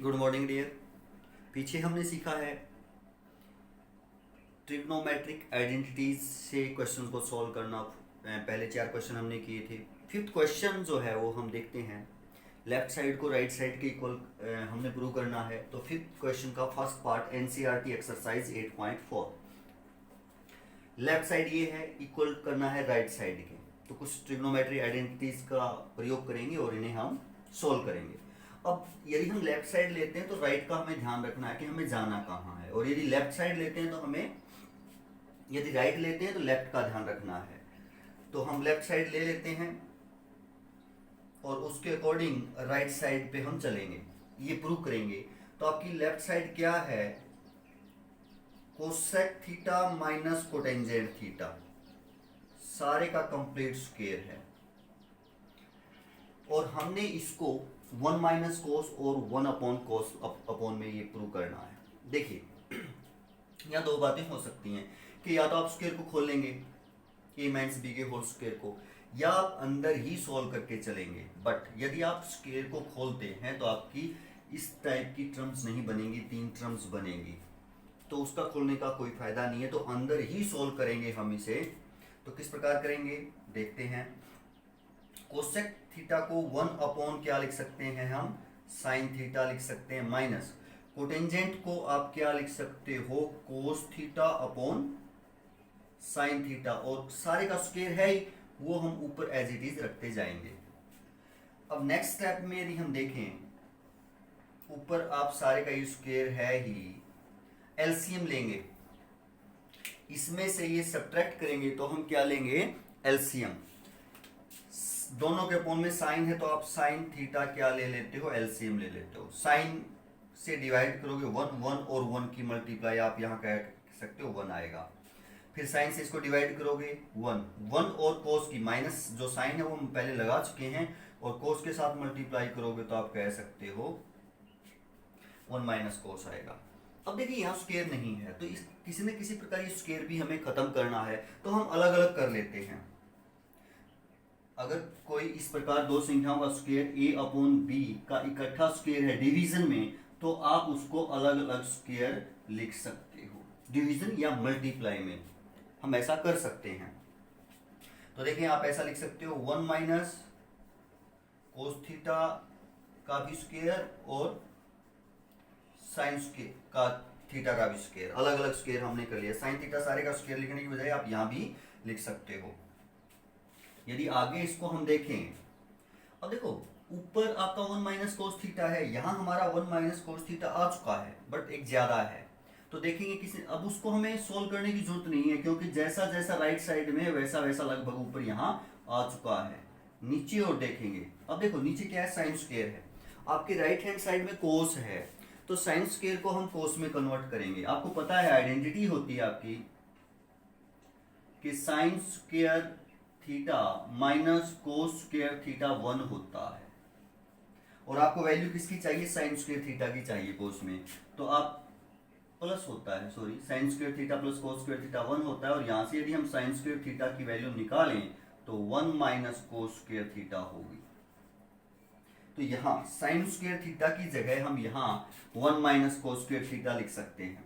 Good morning dear. पीछे हमने सीखा है ट्रिग्नोमेट्रिक आइडेंटिटीज से क्वेश्चन को सॉल्व करना। पहले 4 क्वेश्चन हमने किए थे। फिफ्थ क्वेश्चन जो है वो हम देखते हैं। लेफ्ट साइड को राइट साइड के इक्वल हमने प्रूव करना है। तो फिफ्थ क्वेश्चन का first part NCERT exercise 8.4। Left side ये है, इक्वल करना है राइट साइड के। तो कुछ ट्रिग्नोमेट्री आइडेंटिटीज का प्रयोग करेंगे और इन्हें हम सोल्व करेंगे। अब यदि हम लेफ्ट साइड लेते हैं तो राइट का हमें ध्यान रखना है कि हमें जाना कहाँ है, और यदि लेफ्ट साइड लेते हैं तो हमें, यदि राइट लेते हैं तो लेफ्ट का ध्यान रखना है। तो हम लेफ्ट साइड ले लेते हैं और उसके अकॉर्डिंग राइट साइड पे हम चलेंगे, ये प्रूव करेंगे। तो आपकी लेफ्ट साइड क्या है, cosec theta minus cotangent theta, सारे का कंप्लीट स्क्वायर है। और हमने इसको 1 माइनस कोस और 1 अपॉन कोस अपॉन में ये प्रूव करना है। देखिए यहाँ दो बातें हो सकती हैं कि या तो आप स्क्वायर को खोल लेंगे a माइनस बी के होल स्क्वायर को, या आप अंदर ही सॉल्व करके चलेंगे। बट यदि आप स्क्वायर को खोलते हैं तो आपकी इस टाइप की टर्म्स नहीं बनेंगी, 3 टर्म्स बनेंगी, तो उसका खोलने का कोई फायदा नहीं है। तो अंदर ही सॉल्व करेंगे हम इसे। तो किस प्रकार करेंगे देखते हैं। कोसेक थीटा को 1 अपॉन क्या लिख सकते हैं हम, साइन थीटा लिख सकते हैं, माइनस कोटेंजेंट को आप क्या लिख सकते हो, cos theta upon sine theta, और सारे का स्क्वायर है ही, वो हम ऊपर एज इट इज रखते जाएंगे। अब नेक्स्ट स्टेप में यदि हम देखें, ऊपर आप सारे का ये स्क्वायर है ही, एलसीएम लेंगे, इसमें से ये सब्ट्रैक्ट करेंगे तो हम क्या लेंगे, एलसीएम। दोनों के अपॉन में साइन है तो आप साइन थीटा क्या ले लेते हो, एलसीएम ले लेते हो। साइन से डिवाइड करोगे 1 और 1 की मल्टीप्लाई आप यहाँ कह सकते हो 1 आएगा। फिर साइन से इसको डिवाइड करोगे 1 और कोस की माइनस जो साइन है वो हम पहले लगा चुके हैं, और कोस के साथ मल्टीप्लाई करोगे तो आप कह सकते हो 1 माइनस कोस आएगा। अब देखिए यहाँ स्क्वायर नहीं है तो इस किसी न किसी प्रकार ये स्क्वायर भी हमें खत्म करना है, तो हम अलग अलग कर लेते हैं। अगर कोई इस प्रकार दो संख्याओं का स्क्वायर a अपॉन b का इकट्ठा स्क्वायर है डिवीजन में, तो आप उसको अलग अलग स्क्वायर लिख सकते हो। डिवीजन या मल्टीप्लाई में हम ऐसा कर सकते हैं। तो देखिए आप ऐसा लिख सकते हो 1 माइनस कोस थीटा का भी स्क्वायर और साइन का थीटा का भी स्क्वायर, अलग अलग स्क्वायर हमने कर लिया। साइन थीटा सारे का स्क्वायर लिखने की बजाय आप यहां भी लिख सकते हो। यदि आगे इसको हम देखें, अब देखो ऊपर आपका 1 माइनस कोस थीटा है, यहां हमारा 1 माइनस कोस थीटा आ चुका है, बट एक ज्यादा है। तो देखेंगे किसी, अब उसको हमें सोल्व करने की जरूरत नहीं है, क्योंकि जैसा जैसा राइट साइड में वैसा वैसा लगभग ऊपर यहाँ आ चुका है। नीचे और देखेंगे, अब देखो नीचे क्या है, साइन स्क्वायर है। आपके राइट हैंड साइड में कोस है, तो साइन स्क्वायर को हम कोस में कन्वर्ट करेंगे। आपको पता है आइडेंटिटी होती है आपकी कि sine square theta minus cos square theta 1 होता है, और आपको वैल्यू किसकी चाहिए, साइन स्क्वायर थीटा की चाहिए कोस में। तो आप प्लस होता है, sorry, sine square theta plus cos square theta 1 होता है, और यहां से यदि हम साइन स्क्वायर थीटा की वैल्यू निकालें तो 1 माइनस कोस स्क्वायर थीटा होगी। तो यहां साइन स्क्वायर थीटा की जगह हम यहां 1 माइनस कोस स्क्वायर थीटा लिख सकते हैं।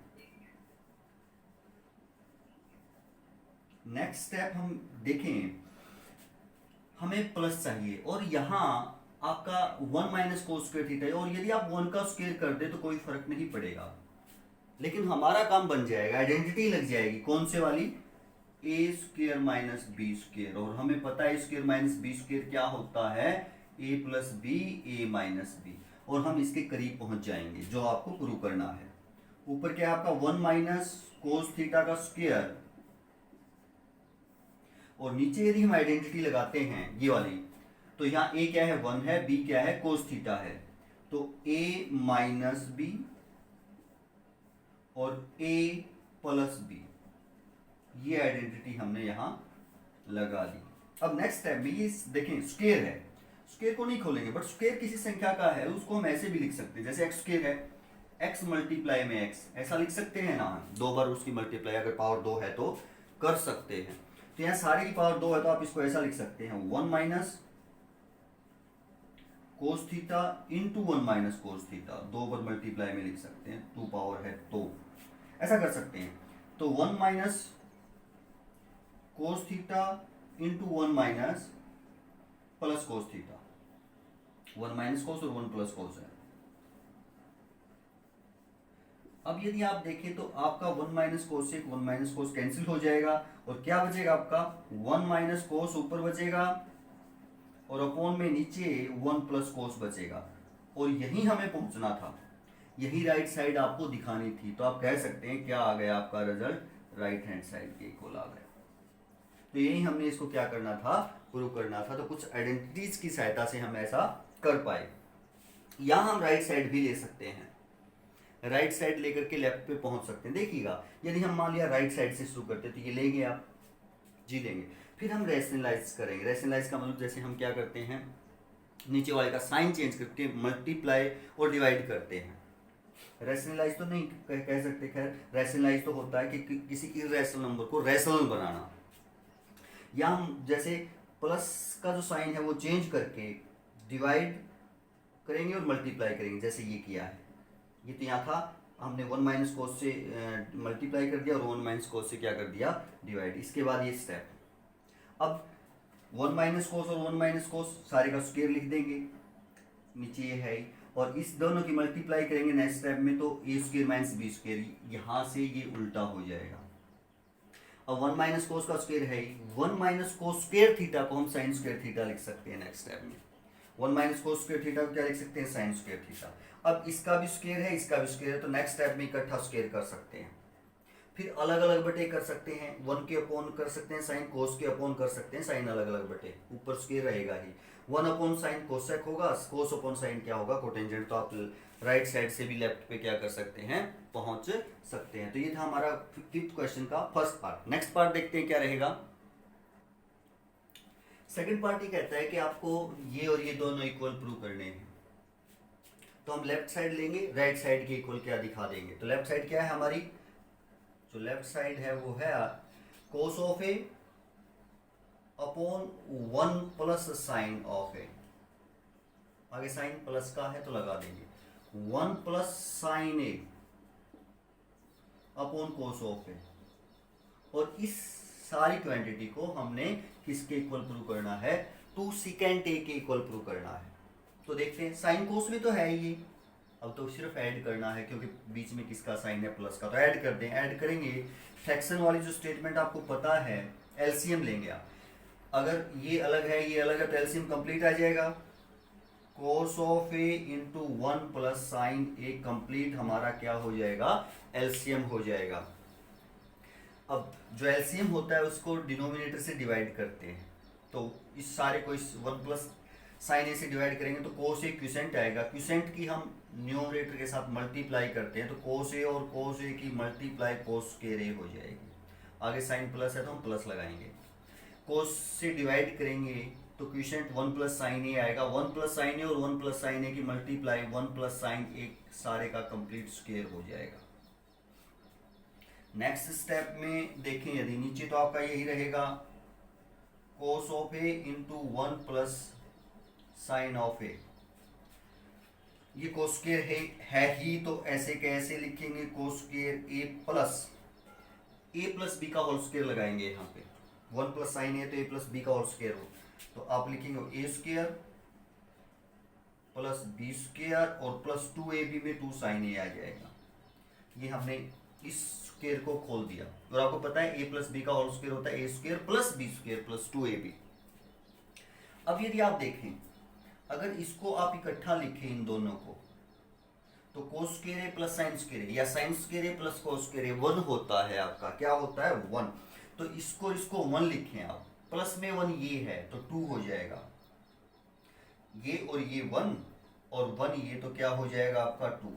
नेक्स्ट स्टेप हम देखें, हमें प्लस चाहिए और यहां आपका 1 माइनस कोस स्क्वायर थीटा है, और यदि आप 1 का स्क्वायर कर दे तो कोई फर्क नहीं पड़ेगा, लेकिन हमारा काम बन जाएगा, आइडेंटिटी लग जाएगी, कौन से वाली, ए स्क्वायर माइनस बी स्क्वायर। और हमें पता है स्क्वायर माइनस बी स्क्वायर क्या होता है, A plus B, A minus B, और हम इसके करीब पहुंच जाएंगे जो आपको प्रूव करना है। ऊपर क्या है आपका 1 माइनस कोस थीटा का स्क्वायर, और नीचे यदि हम आइडेंटिटी लगाते हैं ये वाली, तो यहाँ ए क्या है 1 है, बी क्या है कोस थीटा है, तो ए माइनस बी और a प्लस बी, ये आइडेंटिटी हमने यहां लगा दी। अब नेक्स्ट स्टेप में ये देखें, स्क्वायर है, स्क्वायर को नहीं खोलेंगे, बट स्क्वायर किसी संख्या का है उसको हम ऐसे भी लिख सकते हैं, जैसे एक्स स्क्वायर है, एक्स मल्टीप्लाई में एक्स, ऐसा लिख सकते हैं ना, 2 बार उसकी मल्टीप्लाई, अगर पावर 2 है तो कर सकते हैं। तो यहाँ सारे की पावर 2 है तो आप इसको ऐसा लिख सकते हैं 1 minus cos theta into 1 minus cos theta, 2 पर मल्टीप्लाई में लिख सकते हैं, 2 पावर है तो ऐसा कर सकते हैं। तो 1 minus cos theta into 1 minus plus cos theta, 1 minus cos और 1 प्लस कोस है। अब यदि आप देखें तो आपका 1 माइनस कोस से 1 माइनस कोस कैंसिल हो जाएगा और क्या बचेगा आपका 1 माइनस कोस ऊपर बचेगा और अपॉन में नीचे 1 प्लस कोस बचेगा। और यही हमें पहुंचना था, यही राइट साइड आपको दिखानी थी। तो आप कह सकते हैं क्या आ गया आपका रिजल्ट, राइट हैंड साइड के इक्वल आ गया। तो यही हमने इसको क्या करना था, प्रूव करना था। तो कुछ आइडेंटिटीज की सहायता से हम ऐसा कर पाए। या हम राइट साइड भी ले सकते हैं, राइट साइड लेकर के लेफ्ट पे पहुंच सकते हैं। देखिएगा यदि हम मान लिया राइट साइड से शुरू करते तो ये लेंगे आप, जी लेंगे, फिर हम रैशनलाइज करेंगे। रैशनलाइज का मतलब जैसे हम क्या करते हैं, नीचे वाले का साइन चेंज करके मल्टीप्लाई और डिवाइड करते हैं। रैशनलाइज तो नहीं कह सकते, खैर रैशनलाइज तो होता है कि किसी इर्रेशनल नंबर को रैशनल बनाना। या हम जैसे प्लस का जो साइन है वो चेंज करके डिवाइड करेंगे और मल्टीप्लाई करेंगे, जैसे ये किया है। ये तो यहाँ था, हमने 1 माइनस कोस से मल्टीप्लाई कर दिया और 1 माइनस कोस से क्या कर दिया, डिवाइड। इसके बाद ये स्टेप, अब 1 माइनस कोस और 1 माइनस कोस सारे का स्क्वायर लिख देंगे, नीचे ये है, और इस दोनों की मल्टीप्लाई करेंगे नेक्स्ट स्टेप में, तो ए स्क्वायर माइनस बी स्क्वायर, यहाँ से ये उल्टा हो जाएगा। अब 1 माइनस कोस का स्क्वायर है, 1 माइनस कोस स्क्वायर थीटा को हम साइन स्क्वायर थीटा लिख सकते हैं नेक्स्ट स्टेप में। 1 माइनस कोस स्क्वायर थीटा को क्या लिख सकते हैं, साइन स्क्वायर थीटा। अब इसका भी स्क्वायर है, इसका भी स्क्वायर है, तो नेक्स्ट स्टेप में इकट्ठा स्क्वायर कर सकते हैं। फिर अलग अलग बटे कर सकते हैं, 1 के अपॉन कर सकते हैं साइन, कोस के अपॉन कर सकते हैं साइन, अलग अलग बटे, ऊपर स्क्वायर रहेगा ही। 1 अपॉन साइन कोसेक होगा, कोस अपॉन साइन क्या होगा, कोटेंजेंट। तो आप राइट साइड से भी लेफ्ट पे क्या कर सकते हैं, पहुंच सकते हैं। तो ये था हमारा 5th क्वेश्चन का फर्स्ट पार्ट। नेक्स्ट पार्ट देखते हैं क्या रहेगा। सेकंड पार्ट ये कहता है कि आपको ये और ये दोनों इक्वल प्रूव करने हैं। तो हम लेफ्ट साइड लेंगे, राइट साइड के इक्वल क्या दिखा देंगे। तो लेफ्ट साइड क्या है हमारी, जो लेफ्ट साइड है वो है cos of A upon 1 plus sine of A. आगे साइन प्लस का है तो लगा देंगे, 1 plus sine A upon cos of A. और इस सारी क्वांटिटी को हमने किसके इक्वल प्रूव करना है, 2 सेकेंड ए के इक्वल प्रूव करना है। तो देखते हैं, साइन कोस भी तो है ये, अब तो सिर्फ ऐड करना है, क्योंकि बीच में किसका साइन है, प्लस का, तो ऐड कर दें। ऐड करेंगे, फ्रैक्शन वाली जो स्टेटमेंट आपको पता है, एलसीएम लेंगे आप। अगर ये अलग है ये अलग है तो एलसीएम कंप्लीट आ जाएगा, कोस of A into 1 plus sine A complete हमारा क्या हो जाएगा, एलसीएम हो जाएगा। अब जो एलसीएम होता है उसको डिनोमिनेटर से डिवाइड करते हैं, तो इस सारे को इस 1 प्लस साइन ए से डिवाइड करेंगे तो कोस ए क्यूसेंट आएगा। क्यूसेंट की हम न्यूमरेटर के साथ मल्टीप्लाई करते हैं, तो कोस ए और कोस ए की मल्टीप्लाई कोस स्क्वायर ए हो जाएगी। आगे साइन प्लस है तो हम प्लस लगाएंगे, कोस से डिवाइड करेंगे तो क्यूसेंट 1 प्लस साइन ए आएगा। 1 प्लस साइन ए और 1 प्लस साइन ए की मल्टीप्लाई 1 प्लस साइन ए सारे का कंप्लीट स्क्वायर हो जाएगा। नेक्स्ट स्टेप में देखें, यदि नीचे तो आपका यही रहेगा, cos of A into 1 plus sine of A. ये कोस स्क्वायर है ही, तो ऐसे कैसे लिखेंगे, cos square A plus B का होल स्क्वायर लगाएंगे यहाँ पे। 1 प्लस साइन ए तो ए प्लस बी का होल स्क्वायर हो, तो आप लिखेंगे A square plus B square और प्लस 2ab में 2 साइन ए आ जाएगा। ये हमने इस स्क्वायर को खोल दिया, और आपको पता है ए प्लस बी का होल स्क्वायर होता है A square plus B square plus 2ab। अब यदि आप देखें, अगर इसको आप इकट्ठा लिखें इन दोनों को, तो कोस square A plus sine square ए या sine square A plus cos square ए 1 होता है आपका, क्या होता है 1। तो इसको 1 लिखें आप, प्लस में 1 ये है तो 2 हो जाएगा, ये और ये 1 और 1 ये, तो क्या हो जाएगा आपका 2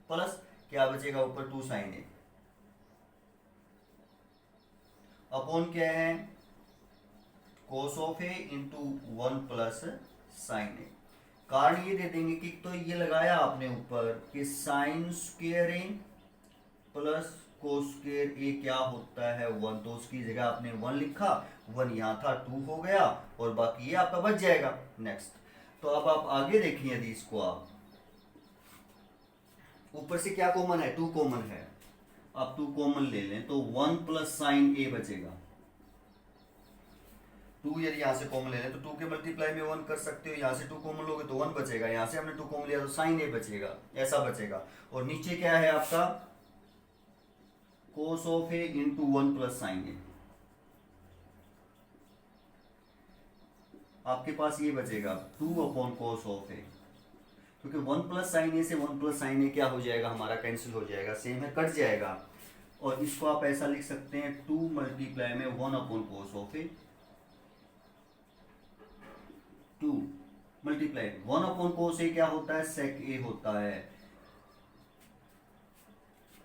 प्लस क्या बचेगा ऊपर 2 साइन ए अपॉन क्या है, cos of A into 1 plus sine A. कारण ये दे देंगे कि तो ये लगाया आपने ऊपर कि sine square A plus cos square ए क्या होता है 1, तो उसकी जगह आपने 1 लिखा, 1 यहाँ था 2 हो गया और बाकी ये आपका बच जाएगा। नेक्स्ट तो अब आप आगे देखिए, यदि इसको आप ऊपर से क्या कॉमन है, 2 कॉमन है, आप 2 कॉमन ले लें तो 1 प्लस साइन ए बचेगा। 2 यदि यहाँ से कॉमन ले लें तो 2 के मल्टीप्लाई में 1 कर सकते हो, यहाँ से 2 कॉमन लोगे तो 1 बचेगा, यहाँ से हमने 2 कॉमन लिया तो साइन ए बचेगा, ऐसा बचेगा। और नीचे क्या है आपका, cos of A into 1 plus sine A, आपके पास ये बचेगा 2 अपॉन कोस ऑफ ए, क्योंकि 1 प्लस साइन ए से 1 प्लस साइन ए क्या हो जाएगा हमारा, कैंसिल हो जाएगा, सेम है, कट जाएगा। और इसको आप ऐसा लिख सकते हैं 2 मल्टीप्लाई में 1 upon cos of A, 2 multiply 1 upon cos A क्या होता है, सेक ए होता है,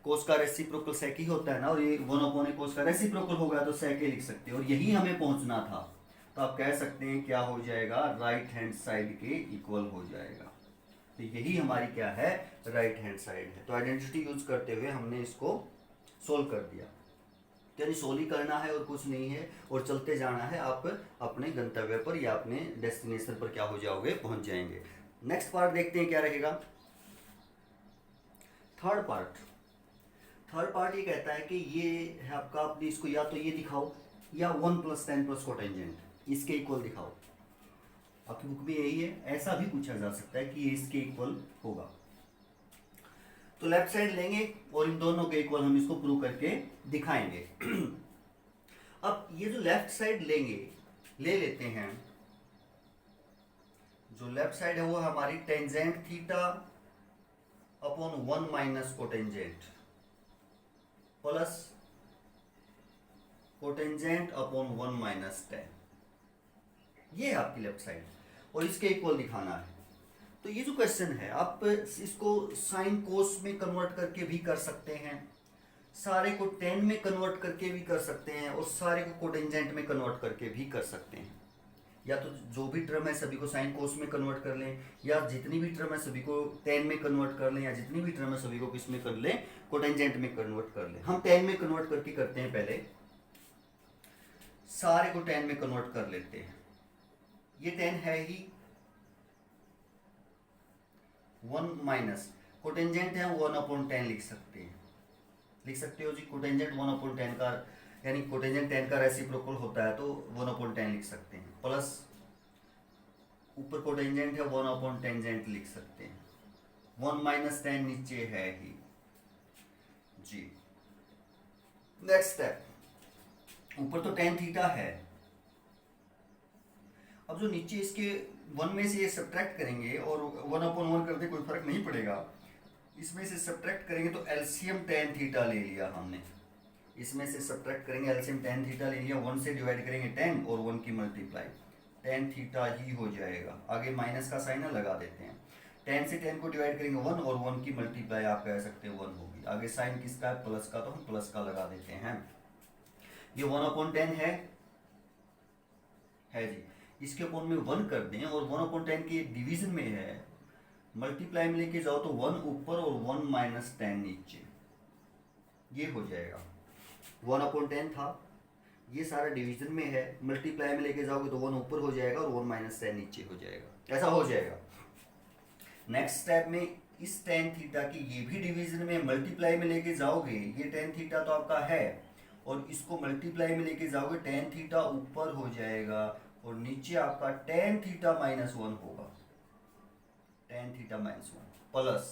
कोस का रेसिप्रोकल सेक ही होता है ना, और ये 1 अपॉन ए कोस का रेसिप्रोकल होगा तो सेक ए लिख सकते हैं, और यही हमें पहुंचना था। तो आप कह सकते हैं क्या हो जाएगा, राइट हैंड साइड के इक्वल हो जाएगा। तो यही हमारी क्या है, राइट हैंड साइड है। तो आइडेंटिटी यूज करते हुए हमने इसको सोल्व कर दिया। तो यानी सोल्व ही करना है और कुछ नहीं है, और चलते जाना है, आप अपने गंतव्य पर या अपने डेस्टिनेशन पर क्या हो जाओगे, पहुंच जाएंगे। नेक्स्ट पार्ट देखते हैं क्या रहेगा, थर्ड पार्ट ये कहता है कि ये है आपका, अपने इसको या तो ये दिखाओ या 1 प्लस टेन प्लस कोटेंजेंट इसके इक्वल दिखाओ। आपकी बुक में यही है, ऐसा भी पूछा जा सकता है कि ये इसके इक्वल होगा। तो लेफ्ट साइड लेंगे और इन दोनों के इक्वल हम इसको प्रूव करके दिखाएंगे। अब ये जो लेफ्ट साइड लेंगे, ले लेते हैं, जो लेफ्ट साइड है वो हमारी tangent theta upon 1 minus cotangent plus cotangent upon 1 minus ten, ये है आपकी लेफ्ट साइड, और इसके इक्वल दिखाना है। तो ये जो क्वेश्चन है, आप इसको साइन कोस में कन्वर्ट करके भी कर सकते हैं, सारे को टेन में कन्वर्ट करके भी कर सकते हैं, और सारे को कोटेंजेंट में कन्वर्ट करके भी कर सकते हैं। या तो जो भी टर्म है सभी को साइन कोस में कन्वर्ट कर लें, या जितनी भी टर्म है सभी को टेन में कन्वर्ट कर लें, या जितनी भी टर्म है सभी को किस में कर लें, कोटेंजेंट में कन्वर्ट कर लें। हम टेन में कन्वर्ट करके करते हैं, पहले सारे को टेन में कन्वर्ट कर लेते हैं। ये टेन है ही, 1 माइनस कोटेंजेंट है 1 अपॉन 10 लिख सकते हो जी। कोटेंजेंट 1 अपॉन 10 का, यानी कोटेंजेंट 10 का रेसिप्रोकल होता है तो 1 अपॉन 10 लिख सकते हैं, प्लस ऊपर कोटेंजेंट है 1 अपॉन टेंजेंट लिख सकते हैं, 1 माइनस 10 नीचे है ही जी। नेक्स्ट स्टेप, ऊपर तो tan थीटा है, अब जो नीचे इसके 1 में से ये सब्ट्रैक्ट करेंगे और 1 अपॉन 1 कर दे, कोई फर्क नहीं पड़ेगा, इसमें से सब्ट्रैक्ट करेंगे तो एलसीएम tan थीटा ले लिया हमने, इसमें से सब्ट्रैक्ट करेंगे एलसीएम tan थीटा ले लिया, 1 से डिवाइड करेंगे 10 और 1 की मल्टीप्लाई, tan थीटा ही हो जाएगा। आगे माइनस का साइन लगा देते हैं, 10 से 10 को डिवाइड करेंगे 1 और 1 की मल्टीप्लाई आप कह सकते हैं 1 होगी। आगे साइन किसका है, प्लस का, तो हम प्लस का लगा देते हैं। ये 1 अपॉन 10 है जी, इसके अपॉन में 1 कर दें, और 1 अपॉन 10 के डिवीजन में है, मल्टीप्लाई में लेके जाओ तो 1 ऊपर और 1 माइनस 10 नीचे, ये हो जाएगा। 1 अपॉन 10 था, ये सारा डिवीजन में है, मल्टीप्लाई में लेके जाओगे तो 1 ऊपर हो जाएगा और 1 माइनस 10 नीचे हो जाएगा, ऐसा हो जाएगा। नेक्स्ट स्टेप में इस tan थीटा की ये भी डिवीजन में, मल्टीप्लाई में लेके जाओगे, ये tan थीटा तो आपका है, और इसको मल्टीप्लाई में लेके जाओगे tan थीटा ऊपर हो जाएगा, और नीचे आपका tan थीटा माइनस 1 होगा, tan थीटा माइनस 1 प्लस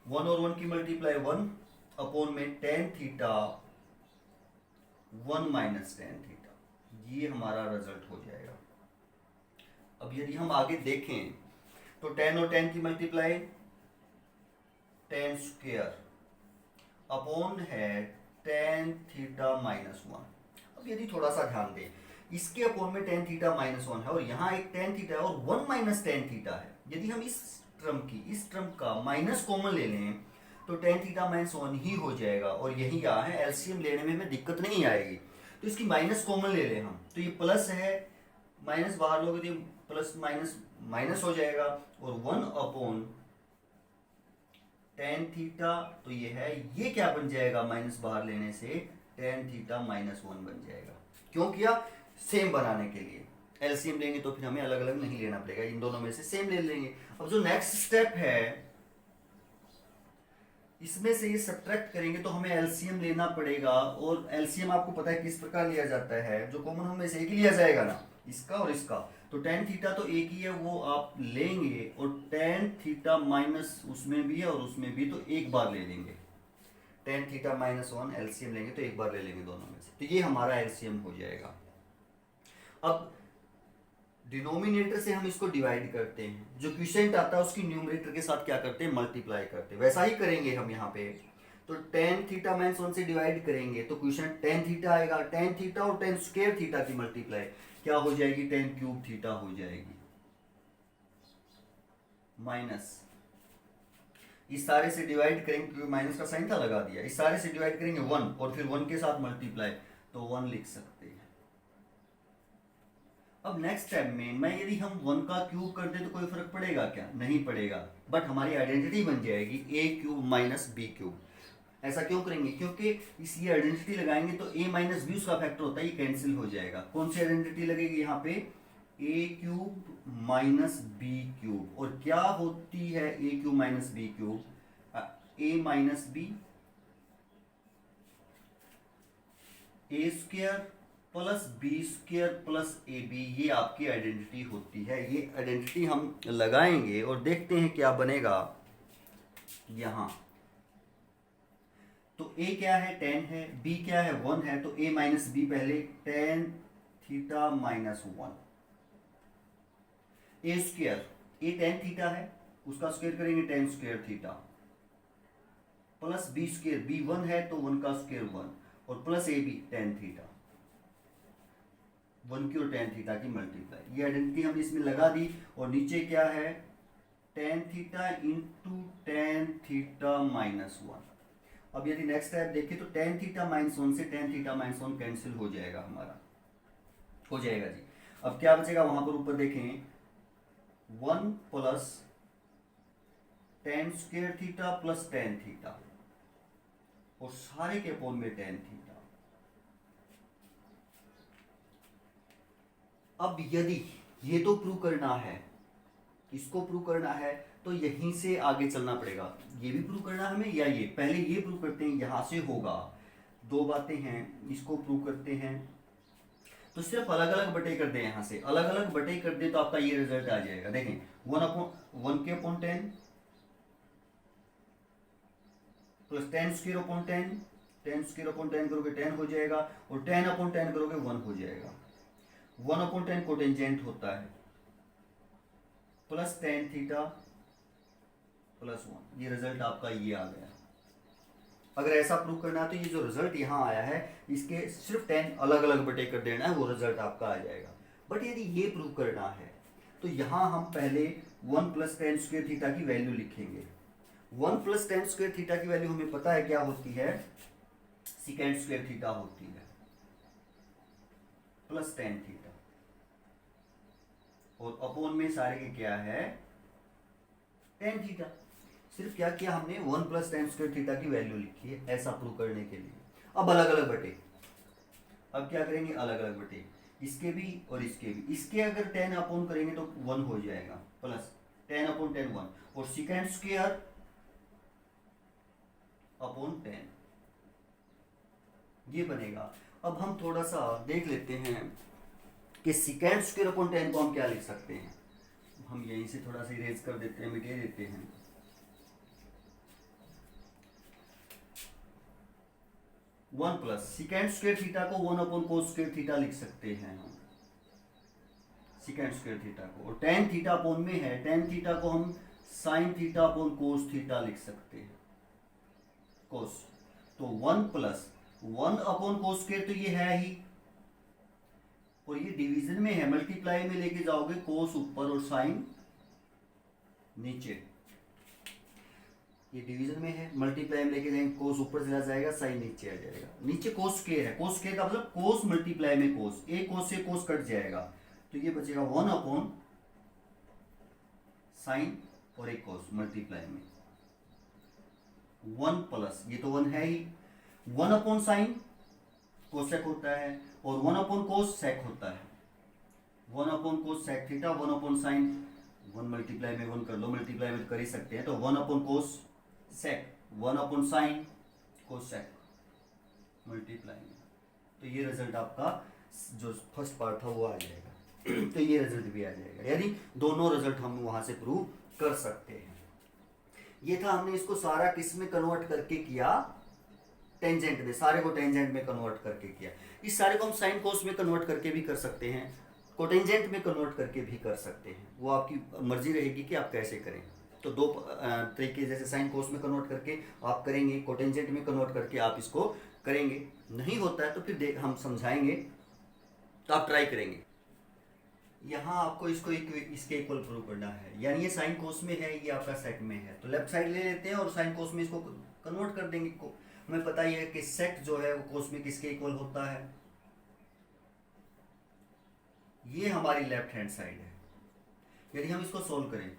1 और 1 की मल्टीप्लाई 1 अपॉन में tan theta 1 minus tan theta, ये हमारा रिजल्ट हो जाएगा। अब यदि हम आगे देखें तो 10 और 10 की मल्टीप्लाई tan स्क्वायर अपॉन है tan थीटा माइनस 1। अब यदि थोड़ा सा ध्यान दें, इसके अपॉन में tan थीटा माइनस 1 है, और यहाँ एक tan थीटा है और 1 माइनस tan थीटा है। यदि हम इस टर्म का माइनस कॉमन ले लें तो tan थीटा माइनस 1 ही हो जाएगा, और यही यहाँ है, एलसीएम लेने में हमें दिक्कत नहीं आएगी। तो इसकी माइनस कॉमन ले लें हम, तो ये प्लस है, माइनस बाहर लोगे तो प्लस माइनस माइनस हो जाएगा, और 1 अपॉन tan थीटा, तो ये है, ये क्या बन जाएगा, माइनस बाहर लेने से tan थीटा माइनस 1 बन जाएगा। क्यों किया, सेम बनाने के लिए। एलसीएम लेंगे तो फिर हमें अलग अलग नहीं लेना पड़ेगा, इन दोनों में से सेम ले लेंगे। अब जो नेक्स्ट स्टेप है, इसमें से ये सब्ट्रैक्ट करेंगे तो हमें एलसीएम लेना पड़ेगा, और एलसीएम आपको पता है किस प्रकार लिया जाता है, जो कॉमन हम में से एक ही लिया जाएगा ना, इसका और इसका। तो टेन थीटा तो एक ही है, वो आप लेंगे, और टेन थीटा माइनस उसमें भी है और उसमें भी, तो एक बार ले लेंगे। Ten theta minus one LCM लेंगे तो एक बार ले लेंगे दोनों में से, तो ये हमारा एलसीएम हो जाएगा। अब डिनोमिनेटर से हम इसको डिवाइड करते हैं, जो क्वेश्चन आता है उसकी न्यूमरेटर के साथ क्या करते हैं, मल्टीप्लाई करते हैं। वैसा ही करेंगे हम यहाँ पे, तो टेन थीटा माइनस वन से डिवाइड करेंगे तो क्वेश्चन टेन थीटा आएगा, टेन थीटा और टेन स्क्वायर थीटा की मल्टीप्लाई क्या हो जाएगी, टेन क्यूब थीटा हो जाएगी, माइनस इस सारे से डिवाइड करेंगे क्योंकि माइनस का साइन था लगा दिया, इस सारे से डिवाइड करेंगे वन, और फिर वन के साथ मल्टीप्लाई, तो वन लिख सकते हैं। अब नेक्स्ट स्टेप में मैं यदि हम वन का क्यूब कर दे तो कोई फर्क पड़ेगा क्या, नहीं पड़ेगा, बट हमारी आइडेंटिटी बन जाएगी ए क्यूब माइनस बी क्यूब। ऐसा क्यों करेंगे, क्योंकि इस ये आइडेंटिटी लगाएंगे तो a माइनस बी उसका फैक्टर होता है, ये कैंसिल हो जाएगा। कौन सी आइडेंटिटी लगेगी यहाँ पे, a cube minus B cube, और क्या होती है a cube minus B cube, a minus B, A square plus B square plus A B, ये आपकी आइडेंटिटी होती है। ये आइडेंटिटी हम लगाएंगे और देखते हैं क्या बनेगा यहाँ। तो a क्या है, 10 है, b क्या है, 1 है, तो a माइनस बी पहले, tan theta minus one, A square, A tan theta है, उसका स्क्वायर करेंगे tan square theta, plus B square, B 1 है तो 1 का स्क्वायर 1, और plus A B tan theta, 1 की और टेन थीटा की मल्टीप्लाई। ये आइडेंटिटी हमने इसमें लगा दी, और नीचे क्या है, tan theta into tan theta minus one. अब यदि नेक्स्ट स्टेप देखें तो टेन थीटा माइनस वन से ten theta minus one cancel हो जाएगा, हमारा हो जाएगा जी। अब क्या बचेगा, वहां पर ऊपर देखें, one plus ten square theta plus tan theta, और सारे के अपोन में टेन थीटा। अब यदि ये तो प्रूव करना है, इसको प्रूव करना है, तो यहीं से आगे चलना पड़ेगा। ये भी प्रूव करना है हमें, या ये पहले ये प्रूव करते हैं, यहां से होगा। दो बातें हैं, इसको प्रूव करते हैं, तो सिर्फ अलग अलग बटे कर दे, यहां से अलग अलग बटे कर दे तो आपका ये रिजल्ट आ जाएगा। देखें, वन के upon ten plus ten square upon ten, ten square upon ten करोगे 10 हो जाएगा, और 10 अपॉन 10 करोगे 1 हो जाएगा। 1 अपॉन 10 कोटेंजेंट होता है, प्लस टेन थीटा प्लस 1, ये रिजल्ट आपका ये आ गया। अगर ऐसा प्रूव करना है तो ये जो रिजल्ट यहाँ आया है, इसके सिर्फ 10 अलग अलग बटे कर देना है, वो रिजल्ट आपका आ जाएगा। बट यदि ये प्रूव करना है तो यहाँ हम पहले 1 प्लस टेन स्क्वायर थीटा की वैल्यू लिखेंगे। 1 प्लस टेन स्क्वायर थीटा की वैल्यू हमें पता है क्या होती है, सेकेंड स्क्वायर थीटा होती है, प्लस टेन थीटा, और अपॉन में सारे के क्या है, टेन थीटा। सिर्फ क्या किया हमने, 1 प्लस टेन स्क्वायर थीटा की वैल्यू लिखी है, ऐसा प्रूव करने के लिए। अब अलग अलग बटे, अब क्या करेंगे, अलग अलग बटे, इसके भी और इसके भी। इसके अगर 10 अपॉन करेंगे तो 1 हो जाएगा, प्लस 10 अपॉन 10 1, और सेकेंड स्क्वायर अपॉन 10, ये बनेगा। अब हम थोड़ा सा देख लेते हैं कि सेकेंड स्क्वायर अपॉन 10 को हम क्या लिख सकते हैं। हम यहीं से थोड़ा सा इरेज कर देते हैं, मिटा देते हैं। One plus second square theta को 1 अपॉन कोस स्क्वायर थीटा लिख सकते हैं हम, सेकेंड स्क्वायर थीटा को, और टेन थीटा अपॉन में है, टेन थीटा को हम sine theta upon cos theta लिख सकते हैं, कोस। तो 1 प्लस 1 अपॉन कोस स्क्वायर तो ये है ही, और ये डिवीजन में है, मल्टीप्लाई में लेके जाओगे, कोस ऊपर और साइन नीचे। ये डिवीजन में है, मल्टीप्लाई में लेके जाएंगे, कोस ऊपर चला जाएगा, साइन नीचे आ जाएगा। नीचे कोस स्क्वायर है, कोस स्क्वायर का मतलब कोस मल्टीप्लाई में कोस, एक कोस से कोस कट जाएगा, तो ये बचेगा 1 अपॉन साइन और एक कोस मल्टीप्लाई में। 1 प्लस, ये तो 1 है ही, 1 अपॉन साइन कोसेक होता है, और 1 अपॉन कोस सेक होता है, 1 upon cos sec theta, 1 upon sine, 1 multiply में 1 कर लो, मल्टीप्लाई में कर ही सकते हैं, तो 1 अपॉन कोस सेक, 1 अपॉन साइन कोस सेक मल्टीप्लाई में, तो ये रिजल्ट आपका जो फर्स्ट पार्ट था वो आ जाएगा। तो ये रिजल्ट भी आ जाएगा, यानी दोनों रिजल्ट हम वहां से प्रूव कर सकते हैं। ये था, हमने इसको सारा किस में कन्वर्ट करके किया, टेंजेंट में, सारे को टेंजेंट में कन्वर्ट करके किया। इस सारे को हम साइन कोस में कन्वर्ट करके भी कर सकते हैं, कोटेंजेंट में कन्वर्ट करके भी कर सकते हैं, वो आपकी मर्जी रहेगी कि आप कैसे करें। तो दो तरीके, जैसे साइन कोस में कन्वर्ट करके आप करेंगे, कोटेंजेंट में कन्वर्ट करके आप इसको करेंगे। नहीं होता है तो फिर हम समझाएंगे, तो आप ट्राई करेंगे। यहाँ आपको इसको इसके इक्वल प्रूव करना है, यानी ये साइन कोस में है, ये आपका सेक में है, तो लेफ्ट साइड ले लेते हैं और साइन कोस में इसको कन्वर्ट कर देंगे। हमें पता ही है कि सेक जो है वो कोस में किसके इक्वल होता है, ये हमारी लेफ्ट हैंड साइड है। यदि हम इसको सोल्व करें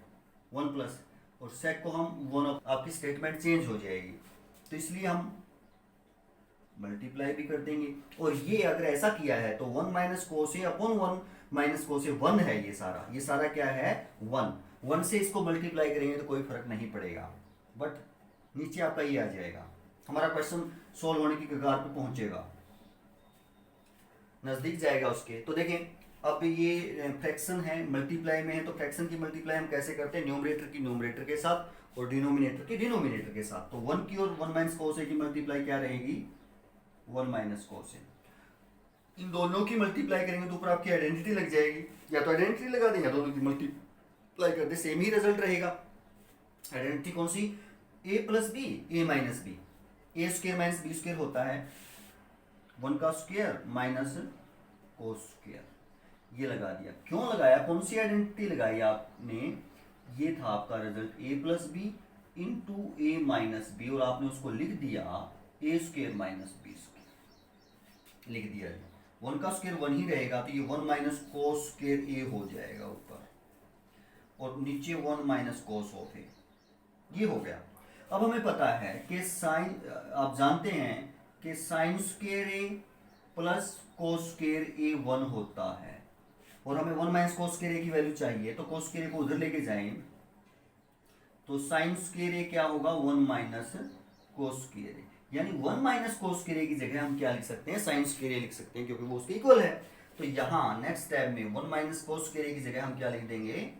1 प्लस और सेक को हम 1, आपकी स्टेटमेंट चेंज हो जाएगी, तो इसलिए हम मल्टीप्लाई भी कर देंगे। और ये अगर ऐसा किया है तो 1 माइनस कोस ए अपॉन 1 माइनस कोस ए 1 है, ये सारा क्या है 1 से इसको मल्टीप्लाई करेंगे तो कोई फर्क नहीं पड़ेगा, बट नीचे आपका ये आ जाएगा, हमारा क्वेश्चन सोल्व होने की कगार पे पहुंचेगा, नजदीक जाएगा उसके। तो देखें, अब ये फ्रैक्शन है, मल्टीप्लाई में है, तो फ्रैक्शन की मल्टीप्लाई हम कैसे करते हैं, न्यूमरेटर की न्यूमरेटर के साथ और डिनोमिनेटर की डिनोमिनेटर के साथ। तो 1 की और 1 माइनस कोस ए की मल्टीप्लाई क्या रहेगी, 1 माइनस कोस ए। इन दोनों की मल्टीप्लाई करेंगे तो ऊपर आपकी आइडेंटिटी लग जाएगी, या तो आइडेंटिटी लगा दें या दोनों की मल्टीप्लाई कर दे, सेम ही रिजल्ट रहेगा। आइडेंटिटी कौन सी, ए plus B, A minus B, A square minus B square होता है 1 का स्क्वायर माइनस कोस स्क्वायर, ये लगा दिया। क्यों लगाया, कौन सी आइडेंटिटी लगाई आपने, ये था आपका रिजल्ट ए प्लस बी इंटू ए माइनस बी, और आपने उसको लिख दिया ए स्क्वायर माइनस बी स्क्वायर, लिख दिया। 1 का स्क्वायर 1 ही रहेगा, तो ये 1 माइनस कोस स्क्वायर ए हो जाएगा ऊपर, और नीचे 1 माइनस कोस ऑफ ए, ये हो गया। अब हमें पता है कि साइन, आप जानते हैं कि sine square A plus cos square ए 1 होता है, और हमें 1 माइनस कोस स्क्वायर ए की वैल्यू चाहिए, तो कोस स्क्वायर ए को उधर लेके जाएं, तो साइन स्क्वायर ए क्या होगा 1 माइनस कोस स्क्वायर ए, यानी 1 माइनस कोस स्क्वायर ए की जगह हम क्या लिख सकते हैं, साइन स्क्वायर ए लिख सकते हैं, क्योंकि वो उसके इक्वल है। तो यहाँ नेक्स्ट स्टेप में 1 माइनस कोस स्क्वायर ए की जगह हम क्या लिख देंगे,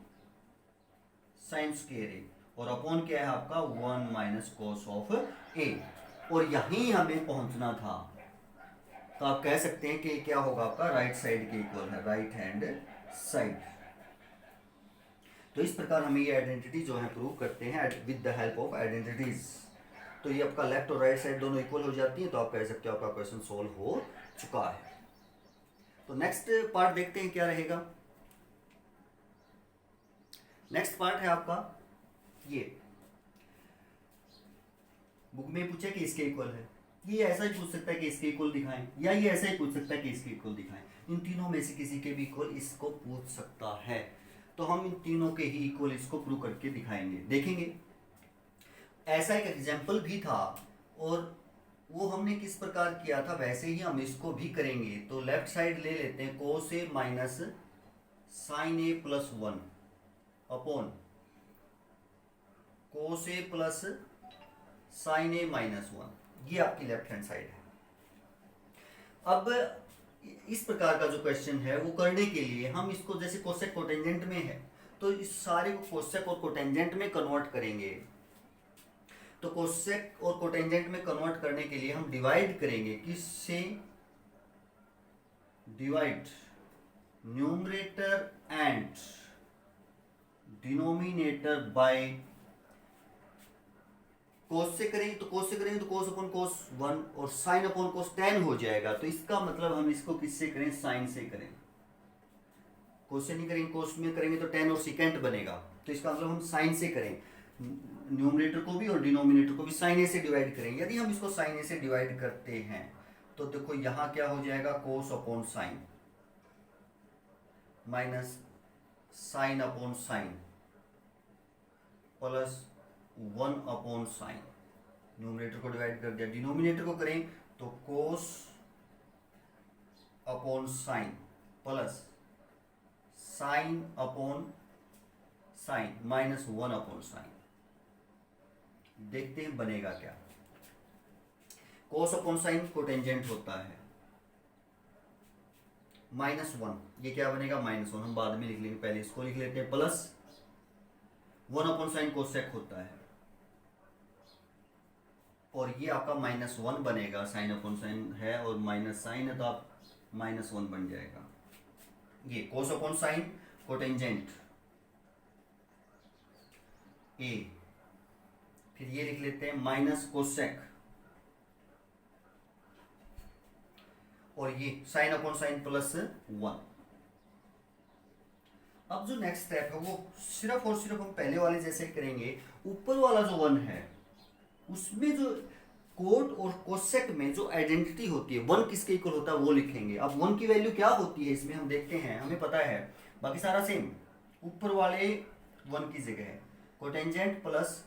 साइन स्क्वायर ए, और अपॉन क्या है आपका 1 माइनस कोस ऑफ ए, और यहीं हमें पहुंचना था। तो आप कह सकते हैं कि क्या होगा आपका राइट साइड के इक्वल है, राइट हैंड साइड। तो इस प्रकार हम ये आइडेंटिटी जो है प्रूव करते हैं with the help of identities. तो ये आपका लेफ्ट और राइट साइड दोनों इक्वल हो जाती है, तो आप कह सकते हो आपका क्वेश्चन सोल्व हो चुका है। तो नेक्स्ट पार्ट देखते हैं क्या रहेगा। नेक्स्ट पार्ट है आपका ये, बुक में पूछा कि इसके इक्वल है, ये ऐसा ही पूछ सकता है कि इसके इक्वल दिखाएं, या ये ऐसा ही पूछ सकता है कि इसके इक्वल दिखाएं। इन तीनों में से किसी के भी इक्वल इसको पूछ सकता है, तो हम इन तीनों के ही इक्वल इसको प्रूव करके दिखाएंगे। देखेंगे ऐसा एक एग्जाम्पल भी था, और वो हमने किस प्रकार किया था वैसे ही हम इसको भी करेंगे। तो लेफ्ट साइड ले लेते हैं, कोस ए माइनस साइन ए प्लस 1 अपॉन कोस ए प्लस साइन ए माइनस 1, ये आपकी लेफ्ट हैंड साइड है। अब इस प्रकार का जो क्वेश्चन है वो करने के लिए हम इसको, जैसे कोसेक कोटेंजेंट में है, तो इस सारे को कोसेक और कोटेंजेंट में कन्वर्ट करेंगे। तो कोसेक और कोटेंजेंट में कन्वर्ट करने के लिए हम डिवाइड करेंगे, किससे, divide numerator and denominator by, cos से करेंगे तो कोस अपॉन कोस 1 और साइन अपॉन कोस 10 हो जाएगा। तो इसका मतलब हम इसको किससे करें, साइन से करें। कोस से नहीं करेंगे, कोस में करेंगे तो 10 और सिकेंट बनेगा, तो इसका मतलब हम साइन से करें, न्यूमरेटर को भी और डिनोमिनेटर को भी साइन ए से डिवाइड करेंगे। यदि हम इसको साइन ए से डिवाइड करते हैं तो देखो यहाँ क्या हो जाएगा, कोस upon sine minus sine upon sine plus 1 upon sign, numerator को डिवाइड कर दिया। डिनोमिनेटर को करें तो कोस upon sine plus sine upon sine minus 1 upon sign. देखते हैं बनेगा क्या। कोस अपॉन साइन कोटेंजेंट होता है -1, ये क्या बनेगा -1, हम बाद में लिख लेंगे, पहले इसको लिख लेते हैं, प्लस 1 अपॉन साइन कोसेक होता है, और ये आपका -1 बनेगा, साइन अपॉन साइन है और माइनस साइन है तो आप -1 बन जाएगा। ये कोस अपॉन साइन कोटेंजेंट ए, फिर ये लिख लेते हैं माइनस कोसेक, और ये साइन अपॉन साइन +1। अब जो नेक्स्ट स्टेप है वो सिर्फ और सिर्फ हम पहले वाले जैसे ही करेंगे। ऊपर वाला जो 1 है उसमें जो कोट और कोसेक में जो आइडेंटिटी होती है 1 किसके इक्वल होता है वो लिखेंगे। अब 1 की वैल्यू क्या होती है इसमें हम देखते हैं, हमें पता है, बाकी सारा सेम। ऊपर वाले 1 की जगह है cotangent plus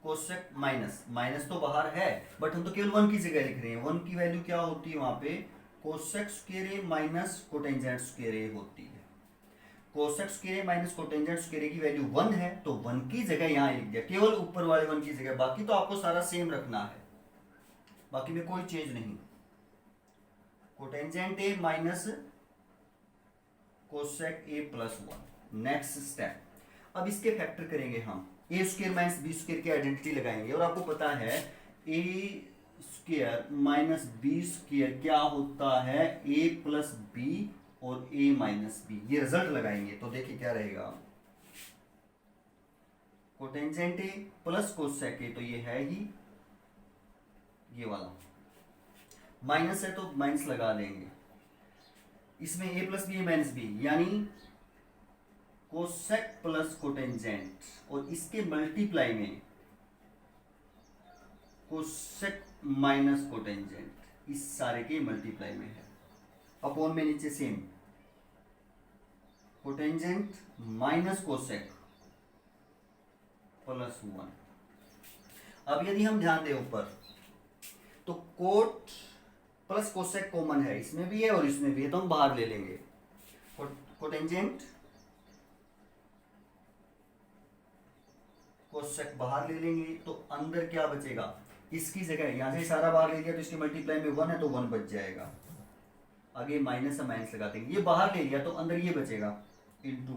cosec minus, minus तो बाहर है बट हम तो केवल 1 की जगह लिख रहे हैं। 1 की वैल्यू क्या होती है वहां पे, कोसेक स्क्वायर ए माइनस कोटेंजेंट स्क्वायर ए होती है। कोसेक स्क्वायर ए माइनस कोटेंजेंट स्क्वायर ए की वैल्यू 1 है तो 1 की जगह यहाँ लिख दिया, केवल ऊपर वाले 1 की जगह, बाकी तो आपको सारा सेम रखना है, बाकी में कोई चेंज नहीं। Cotangent A minus cosec A +1। Next step, अब इसके फैक्टर करेंगे हम, ए स्क्वायर माइनस बी स्क्वायर की आइडेंटिटी लगाएंगे, और आपको पता है A square minus B square क्या होता है, ए प्लस बी और ए माइनस बी। ये रिजल्ट लगाएंगे तो देखिए क्या रहेगा, कोटेंजेंट ए प्लस कोसेक ए, तो ये है ही ये वाला, माइनस है तो माइनस लगा देंगे, इसमें ए प्लस बी ए माइनस बी यानी कोसेक प्लस कोटेंजेंट, और इसके मल्टीप्लाई में कोसेक माइनस कोटेंजेंट, इस सारे के मल्टीप्लाई में है, अपॉन में नीचे सेम, कोटेंजेंट माइनस कोसेक +1। अब यदि हम ध्यान दें ऊपर तो कोट प्लस कोसेक कॉमन है, इसमें भी है और इसमें भी है, तो हम बाहर ले लेंगे। कोटेंजेंट कोसेक बाहर ले लेंगे तो अंदर क्या बचेगा, इसकी जगह यहां से सारा बाहर ले लिया तो इसके मल्टीप्लाई में 1 है तो 1 बच जाएगा, आगे माइनस है माइनस लगा देंगे, ये बाहर ले लिया तो अंदर ये बचेगा इनटू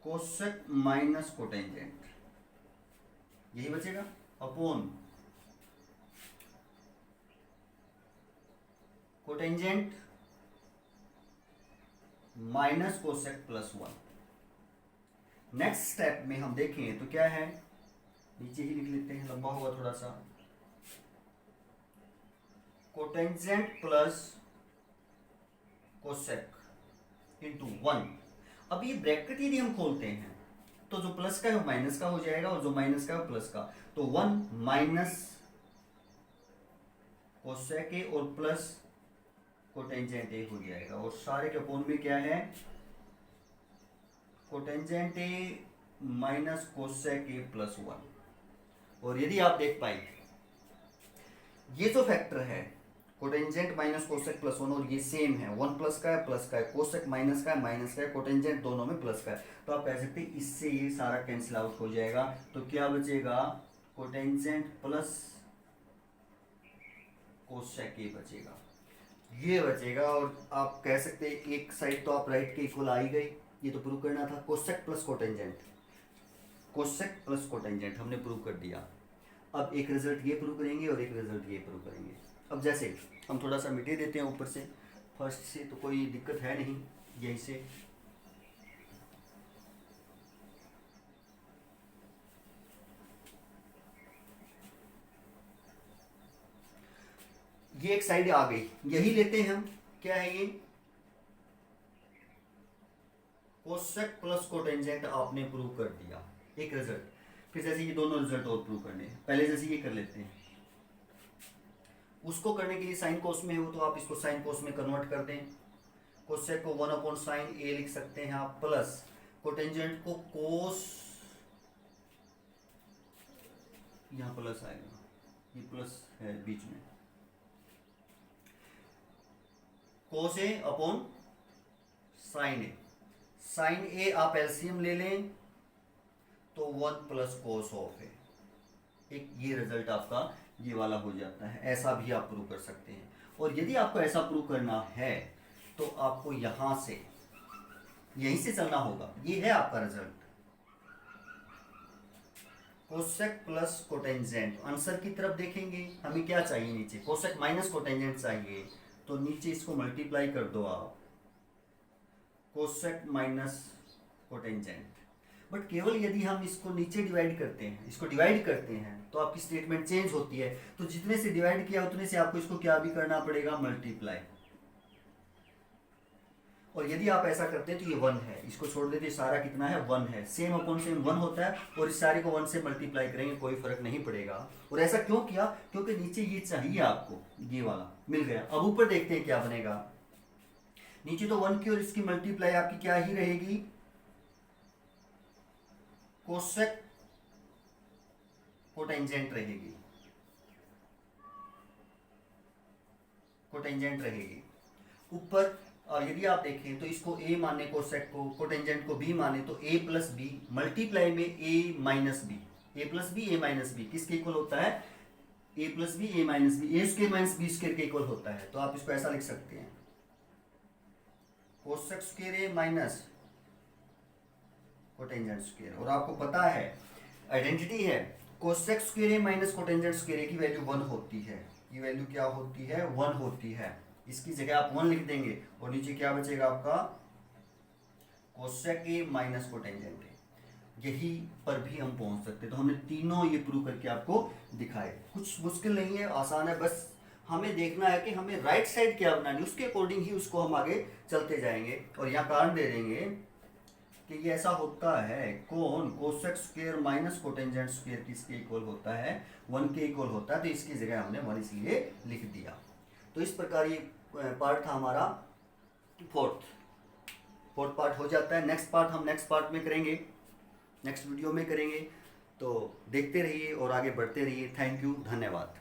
कोसेक माइनस कोटेंजेंट, यही बचेगा, upon cotangent minus cosec +1। Next step में हम देखें तो क्या है, नीचे ही लिख लेते हैं, लंबा होगा थोड़ा सा, कोटेंजेंट प्लस कोसेक इनटू 1। अब ये ब्रैकेट यदि हम खोलते हैं तो जो प्लस का है वो माइनस का हो जाएगा और जो माइनस का है वो प्लस का, तो 1 माइनस कोसेक ए और प्लस कोटेंजेंट ए हो जाएगा, और सारे के अपॉन में क्या है, कोटेंजेंट ए माइनस कोसेक ए +1। और यदि आप देख पाए ये जो फैक्टर है कोटेंजेंट माइनस कोसेक +1 और ये सेम है, 1 प्लस का है प्लस का है, कोसेक माइनस का है माइनस का है, कोटेंजेंट दोनों में प्लस का है, तो आप कह सकते हैं इससे ये सारा कैंसिल आउट हो जाएगा, तो क्या बचेगा, कोटेंजेंट प्लस कोसेक ए बचेगा, ये बचेगा। और आप कह सकते हैं एक साइड तो आप राइट के इक्वल आ ही गई, ये तो प्रूव करना था, cosec plus cotangent, cosec plus cotangent हमने प्रूव कर दिया। अब एक रिजल्ट ये प्रूव करेंगे और एक रिजल्ट ये प्रूव करेंगे। अब जैसे हम थोड़ा सा मिटा देते हैं ऊपर से, फर्स्ट से तो कोई दिक्कत है नहीं, यहीं से ये एक साइड आ गई, यही लेते हैं हम, क्या है ये, कोसेक प्लस कोटेंजेंट आपने प्रूव कर दिया, एक रिजल्ट। फिर जैसे ये दोनों रिजल्ट और प्रूव करने हैं, पहले जैसे ये कर लेते हैं, उसको करने के लिए साइन कोस में हो तो आप इसको साइन कोस में कन्वर्ट कर दें, कोसेक को 1/sin a लिख सकते हैं आप, प्लस कोटेंजेंट को कोस, यहाँ प्लस आएगा, ये प्लस है बीच में, कोस ए अपॉन साइन ए। साइन ए आप एलसीएम ले लें तो 1 प्लस कोस ऑफ ए। एक ये रिजल्ट आपका ये वाला हो जाता है। ऐसा भी आप प्रूव कर सकते हैं। और यदि आपको ऐसा प्रूव करना है तो आपको यहां से यहीं से चलना होगा। ये है आपका result, cosec plus cotangent. Answer की तरफ देखेंगे, हमें क्या चाहिए नीचे, कोसेक माइनस कोटेंजेंट चाहिए, तो नीचे इसको मल्टीप्लाई कर दो आप, कोसेक माइनस कोटेंजेंट। बट केवल यदि हम इसको नीचे डिवाइड करते हैं, इसको डिवाइड करते हैं, तो आपकी स्टेटमेंट चेंज होती है। तो जितने से डिवाइड किया उतने से आपको इसको क्या भी करना पड़ेगा, मल्टीप्लाई। और यदि आप ऐसा करते हैं तो ये 1 है, इसको छोड़ देते, सारा कितना है 1 है, सेम अपॉन सेम 1 होता है। और इस सारे को 1 से मल्टीप्लाई करेंगे, कोई फर्क नहीं पड़ेगा। और ऐसा क्यों किया, क्योंकि नीचे ये चाहिए आपको, ये वाला मिल गया। अब ऊपर देखते हैं क्या बनेगा। नीचे तो 1 की और इसकी मल्टीप्लाई आपकी क्या ही रहेगी, कोसेक कोटेंजेंट रहेगी, कोटेंजेंट रहेगी। ऊपर यदि आप देखें तो इसको a माने, कोसेक को, कोटेंजेंट को b माने, तो a प्लस बी मल्टीप्लाई में a minus B, a plus B a minus B किसके इक्वल होता है, a plus B a minus B, a square minus B square के इक्वल होता है। तो आप इसको ऐसा लिख सकते हैं, cosec square a minus cotangent square. और आपको पता है, आइडेंटिटी है, cosec square a minus cotangent square की वैल्यू 1 होती है। ये वैल्यू क्या होती है, 1 होती है। इसकी जगह आप 1 लिख देंगे और नीचे क्या बचेगा आपका, कोसेक ए माइनस कोटेंजेंट है। यही पर भी हम पहुंच सकते। तो हमने तीनों ये प्रूव करके आपको दिखाए। कुछ मुश्किल नहीं है, आसान है। बस हमें देखना है कि हमें राइट साइड क्या बनानी, उसके अकॉर्डिंग ही उसको हम आगे चलते जाएंगे। और यहाँ कारण दे देंगे कि ये ऐसा होता है, कौन, cosec square minus cotangent square किसके इक्वल होता है, 1 के इक्वल होता है। तो इसकी जगह हमने 1 इसलिए लिख दिया। तो इस प्रकार ये पार्ट था हमारा फोर्थ पार्ट हो जाता है। नेक्स्ट पार्ट हम नेक्स्ट पार्ट में करेंगे, नेक्स्ट वीडियो में करेंगे। तो देखते रहिए और आगे बढ़ते रहिए। थैंक यू, धन्यवाद।